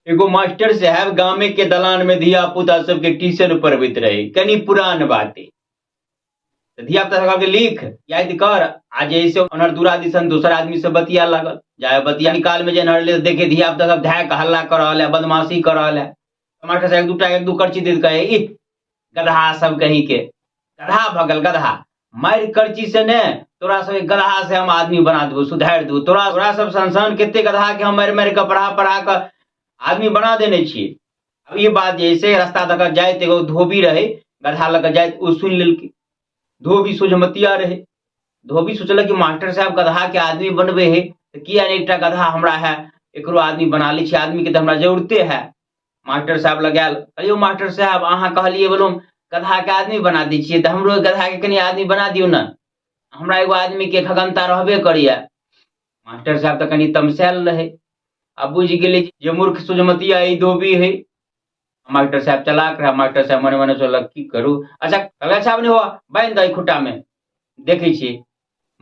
एगो मास्टर साहब गामे के दलान में धिया पुता सबके ट्यूशन पढ़बैत रहे, कनी पुरान बाते। तो धिया पुता सबके लिख याद कर, आज ऐसे ओनहर दूरा दिसन दूसर आदमी से बतिया लागल, जाए बतिया निकाल में जे नहरले देखे धिया पुता सब धैक हल्ला कर रहल है, बदमाशी कर रहल है। मास्टर साहब एक दू करची दे कहे इ गधा सब कहीं के, गधा भगल गधा, मार करची से ने तोरा सब गधा से हम आदमी बना देबो, सुधार देबो। तोरा सब संसान केते गधा के हम मार मार के पढ़ा के आदमी बना देने छिए। अब ये बात जैसे रास्ता तक जाए एगो धोबी रहे, गधा लग जाए ओ सुन लेलके। धोबी सोझमतिया रहे, धोबी सोचल कि मास्टर साहब गधा के आदमी बनबे है तो किया नहीं एकटा गधा हमरा है, एकरो आदमी बना ली छी, आदमी के तो हमरा जरूरते है। मास्टर साहब लगायल, कहियो मास्टर साहब अहाँ कहलिए बोलो गधा के आदमी बना दी छिए, तो हमरो गधा के कनी आदमी बना दियो ना, हमरा एगो आदमी के खगनता रहबे करिया। मास्टर साहब तो कनी तमसायल रहे, अब बुझ गेले जे मूर्ख सोझमतिया ई धोबी है। मास्टर साहब चलाक रहा, मास्टर साहब मने मने सोचलक की करू। अच्छा कल साहब ने हुआ बांध दई खुट्टा में, देखे छी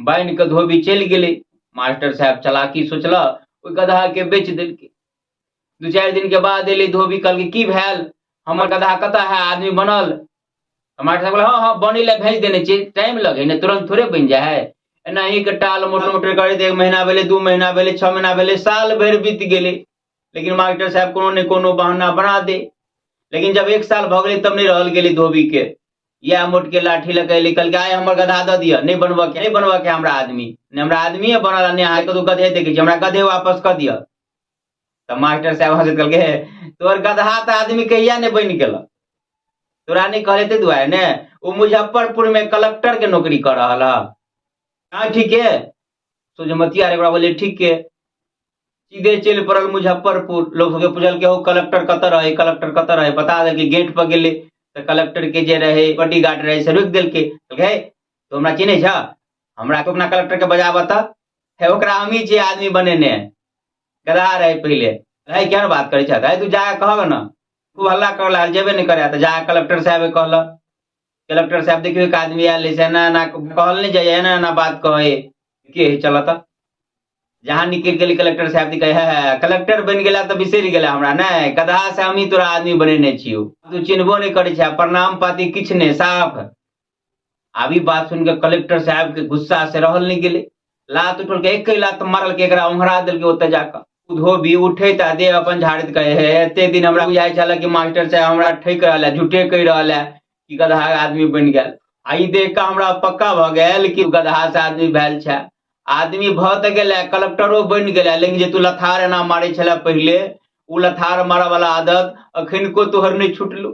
बांध के धोबी चल गेले। मास्टर साहब चलाकी सोचला ओई गधा के बेच देलके। 2-4 दिन के बाद एले धोबी, कहलके की भेल, हमर गधा कतऽ है, आदमी बनल? मास्टर साहब हाँ हाँ बनी ले भेज देने छी, टाइम लगे ने, तुरंत थोड़े बन जाए है। एनाही के टाल मोटर मोटर करे, 1 महीना भेले, 2 महीना भेले, 6 महीना भेले, साल भर बीत गेले, लेकिन मास्टर साहब कोनो ने कोनो बहाना बना दे। लेकिन जब 1 साल भ गेले तब नहीं रहल गेली धोबी के, या मोट के लाठी लगैले, कहलके आय हमर गधा द दिया, नहीं बनवा के हमरा आदमी, ने हमरा आदमी बनल, ने आके तो गधे देखे छी, हमरा गधे वापस कर दिया। तो मास्टर साहब हंसत कहलके तोर गधा तो आदमी कहिया ने बन गेल, तोरा नहीं कहले ते दुआरे ने, वो मुजफ्फरपुर में कलेक्टर के नौकरी कर रहा है। हाँ ठीक है, सोझमतिया रे ओकरा बोले ठीक है, सीधे चल पड़ल मुजफ्फरपुर। लोग सबके पूछल के हो कलेक्टर कत रहे, कलेक्टर कत रहे, बता दे कि गेट पर गेले तो कलेक्टर के जे रहे बॉडी गार्ड रहे से रोक देलके, कहलके तो हमरा चिन्हे छ, हमरा तो अपना कलेक्टर के बजा बता है, ओकरा हमी जे आदमी बनेने गधा रहे पहले। भाई क्या बात करे छा, तू जा कहब ना, खूब हल्ला करला, जेबे नहीं करे तो जा कलेक्टर साहब कहल। कलेक्टर साहब देखियो एक आदमी आयल से ना ना कहल नहीं जाए ना ना बात कहे के चलता। जहाँ निकल गेली कलेक्टर साहब कहे है कलेक्टर बन गेला तो बिसर गेला हमरा, नहीं गधा से हम ही तोरा आदमी बनेने छियो, तू चिन्हबो नहीं करे छा, प्रणाम पाती किछ ने साफ। अभी बात सुन के कलेक्टर साहब के गुस्सा से रहल नहीं गेले, लात उठल के एक लात मारल के एकरा उंघरा देल के ओते जाकर। धोबी उठे ता दे अपन झाड़ित कहे है एते दिन हमरा बुझाय छला कि मास्टर साहब हमरा ठक रहल है, झूठे कह रहल है कि गधा आदमी बन गेल। आई देख के हमरा पक्का भ गेल कि गधा से आदमी भेल छा। आदमी भ त गेलै, कलेक्टरो बन गेलै, लेकिन जे तू लथार एना मारे छला पहले, उ लथार मारे वाला आदत अखन को तोहर नहीं छूटलो।